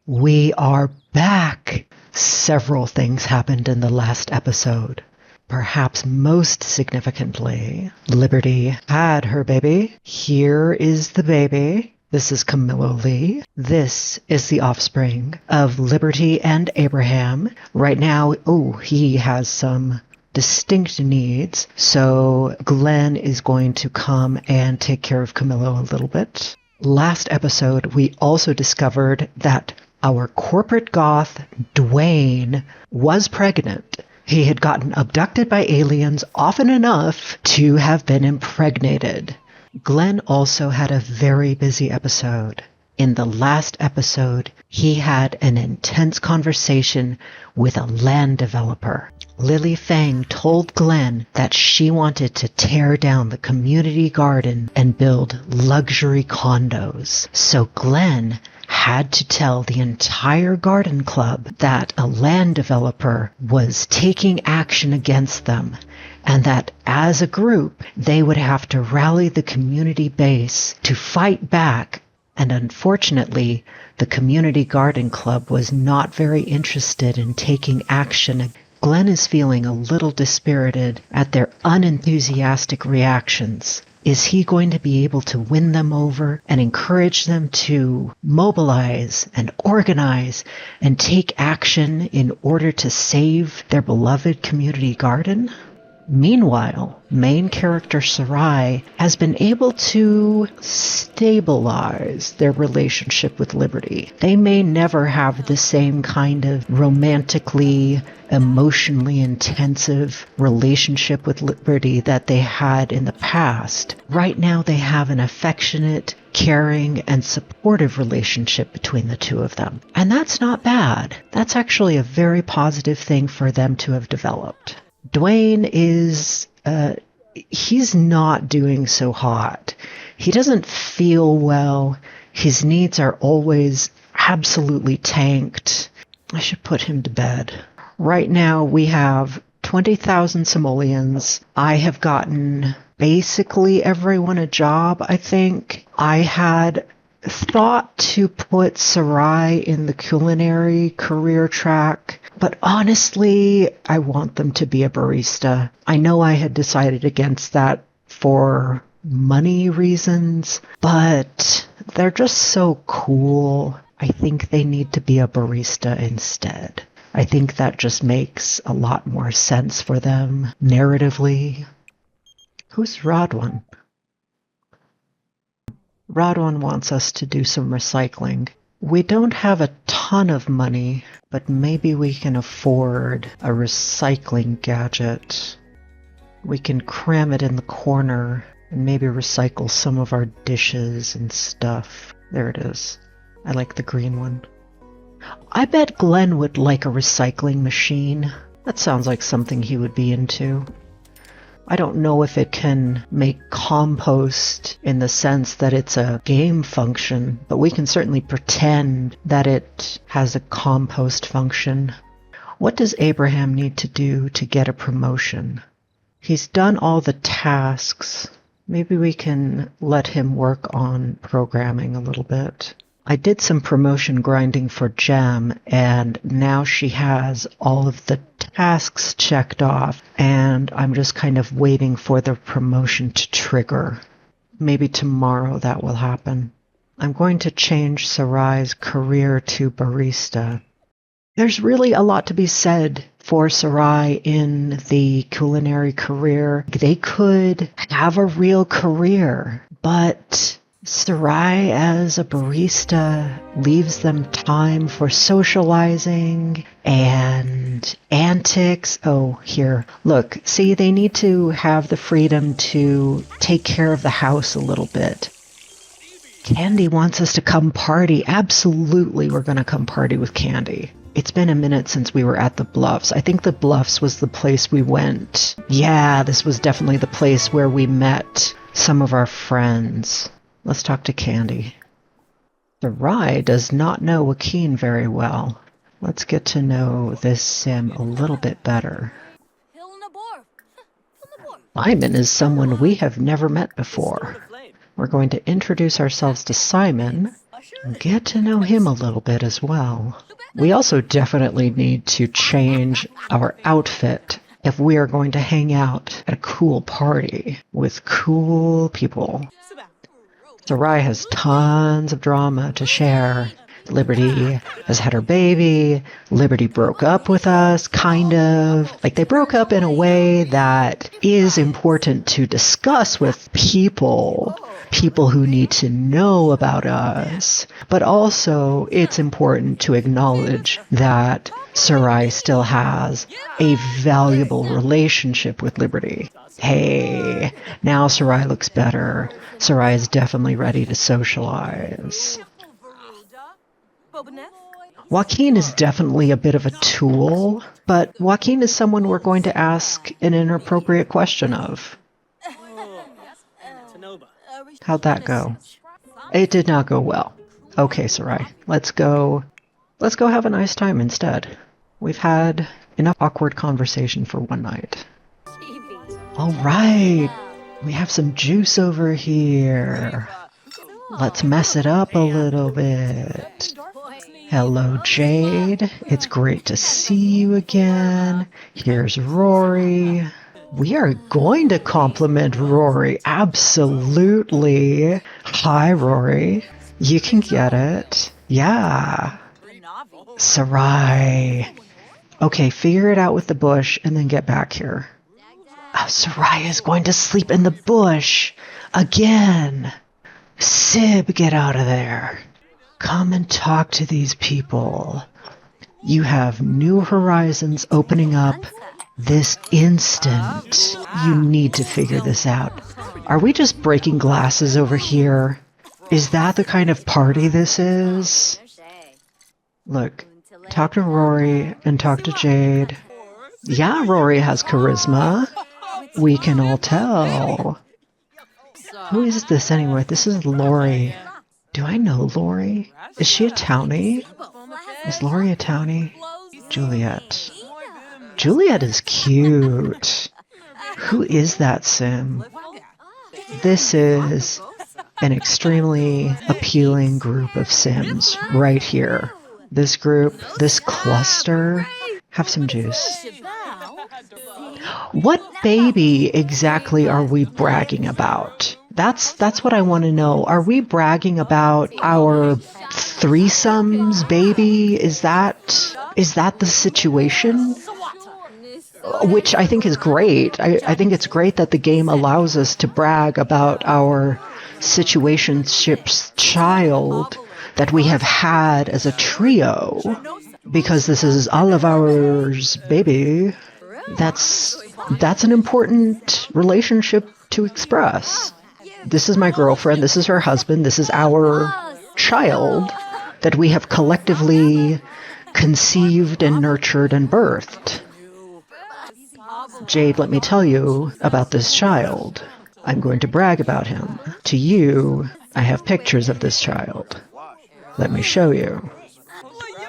We are back! Several things happened in the last episode. Perhaps most significantly, Liberty had her baby. Here is the baby. This is Camillo Lee. This is the offspring of Liberty and Abraham. Right now, he has some distinct needs, so Glenn is going to come and take care of Camillo a little bit. Last episode, we also discovered that our corporate goth, Dwayne, was pregnant. He had gotten abducted by aliens often enough to have been impregnated. Glenn also had a very busy episode. In the last episode, he had an intense conversation with a land developer. Lily Fang told Glenn that she wanted to tear down the community garden and build luxury condos. So Glenn had to tell the entire garden club that a land developer was taking action against them, and that as a group they would have to rally the community base to fight back. And unfortunately, the community garden club was not very interested in taking action. Glenn is feeling a little dispirited at their unenthusiastic reactions. Is he going to be able to win them over and encourage them to mobilize and organize and take action in order to save their beloved community garden? Meanwhile, main character Sarai has been able to stabilize their relationship with Liberty. They may never have the same kind of romantically, emotionally intensive relationship with Liberty that they had in the past. Right now, they have an affectionate, caring, and supportive relationship between the two of them. And that's not bad. That's actually a very positive thing for them to have developed. Dwayne is, he's not doing so hot. He doesn't feel well. His needs are always absolutely tanked. I should put him to bed. Right now we have 20,000 simoleons. I have gotten basically everyone a job, I think. I had thought to put Sarai in the culinary career track, but honestly, I want them to be a barista. I know I had decided against that for money reasons, but they're just so cool. I think they need to be a barista instead. I think that just makes a lot more sense for them narratively. Who's Rodwan? Rodwan wants us to do some recycling. We don't have a ton of money, but maybe we can afford a recycling gadget. We can cram it in the corner and maybe recycle some of our dishes and stuff. There it is. I like the green one. I bet Glenn would like a recycling machine. That sounds like something he would be into. I don't know if it can make compost in the sense that it's a game function, but we can certainly pretend that it has a compost function. What does Abraham need to do to get a promotion? He's done all the tasks. Maybe we can let him work on programming a little bit. I did some promotion grinding for Gem, and now she has all of the tasks checked off, and I'm just kind of waiting for the promotion to trigger. Maybe tomorrow that will happen. I'm going to change Sarai's career to barista. There's really a lot to be said for Sarai in the culinary career. They could have a real career, but Sarai as a barista leaves them time for socializing and antics. Oh, here. Look, see, they need to have the freedom to take care of the house a little bit. Candy wants us to come party. Absolutely, we're going to come party with Candy. It's been a minute since we were at the Bluffs. I think the Bluffs was the place we went. Yeah, this was definitely the place where we met some of our friends. Let's talk to Candy. Sarai does not know Joaquin very well. Let's get to know this Sim a little bit better. Simon is someone we have never met before. We're going to introduce ourselves to Simon, Get to know him a little bit as well. We also definitely need to change our outfit if we are going to hang out at a cool party with cool people. Sarai has tons of drama to share. Liberty has had her baby. Liberty broke up with us, kind of. Like, they broke up in a way that is important to discuss with people who need to know about us. But also, it's important to acknowledge that Sarai still has a valuable relationship with Liberty. Hey, now Sarai looks better. Sarai is definitely ready to socialize. Joaquin is definitely a bit of a tool, but Joaquin is someone we're going to ask an inappropriate question of. How'd that go? It did not go well. Okay, Sarai, let's go have a nice time instead. We've had enough awkward conversation for one night. All right, we have some juice over here. Let's mess it up a little bit. Hello, Jade. It's great to see you again. Here's Rory. We are going to compliment Rory. Absolutely. Hi, Rory. You can get it. Yeah. Sarai. Okay, figure it out with the bush and then get back here. Oh, Sarai is going to sleep in the bush. Again. Sib, get out of there. Come and talk to these people. You have new horizons opening up this instant. You need to figure this out. Are we just breaking glasses over here? Is that the kind of party this is? Look, talk to Rory and talk to Jade. Yeah, Rory has charisma. We can all tell. Who is this anyway? This is Lori. Do I know Lori? Is she a townie? Is Lori a townie? Juliet. Juliet is cute. Who is that sim? This is an extremely appealing group of sims right here. This group, this cluster. Have some juice. What baby exactly are we bragging about? That's what I want to know. Are we bragging about our threesomes baby? Is that the situation? Which I think is great. I think it's great that the game allows us to brag about our situationship's child that we have had as a trio, because this is all of ours baby. That's an important relationship to express. This is my girlfriend, this is her husband, this is our child that we have collectively conceived and nurtured and birthed. Jade, let me tell you about this child. I'm going to brag about him. To you, I have pictures of this child. Let me show you.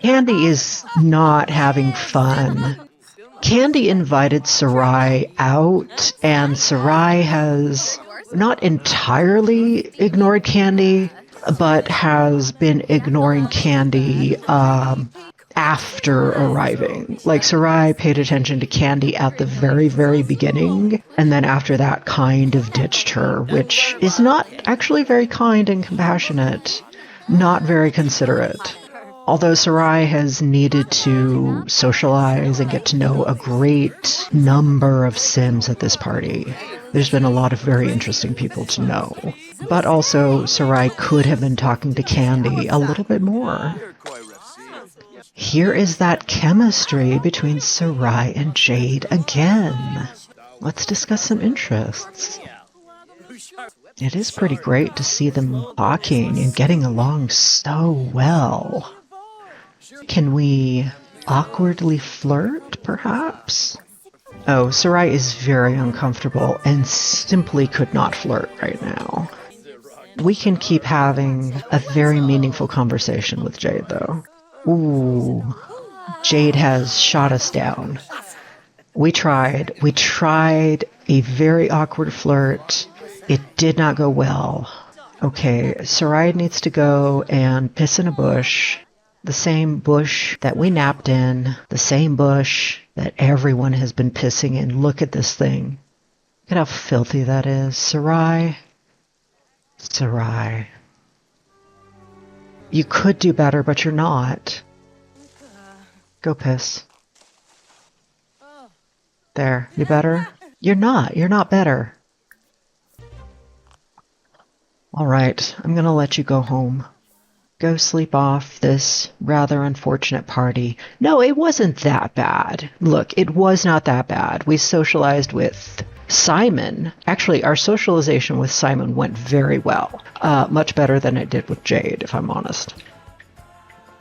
Candy is not having fun. Candy invited Sarai out, and Sarai has not entirely ignored Candy, but has been ignoring Candy after arriving. Like, Sarai paid attention to Candy at the very, very beginning, and then after that kind of ditched her, which is not actually very kind and compassionate, not very considerate. Although Sarai has needed to socialize and get to know a great number of Sims at this party, there's been a lot of very interesting people to know. But also, Sarai could have been talking to Candy a little bit more. Here is that chemistry between Sarai and Jade again. Let's discuss some interests. It is pretty great to see them talking and getting along so well. Can we awkwardly flirt, perhaps? Oh, Sarai is very uncomfortable and simply could not flirt right now. We can keep having a very meaningful conversation with Jade, though. Ooh, Jade has shot us down. We tried a very awkward flirt. It did not go well. Okay, Sarai needs to go and piss in a bush. The same bush that we napped in. The same bush that everyone has been pissing in. Look at this thing. Look at how filthy that is. Sarai. Sarai. You could do better, but you're not. Go piss. There. You better? You're not. You're not better. All right. I'm going to let you go home. Go sleep off this rather unfortunate party. No, it wasn't that bad. Look, it was not that bad. We socialized with Simon. Actually, our socialization with Simon went very well. Much better than it did with Jade, if I'm honest.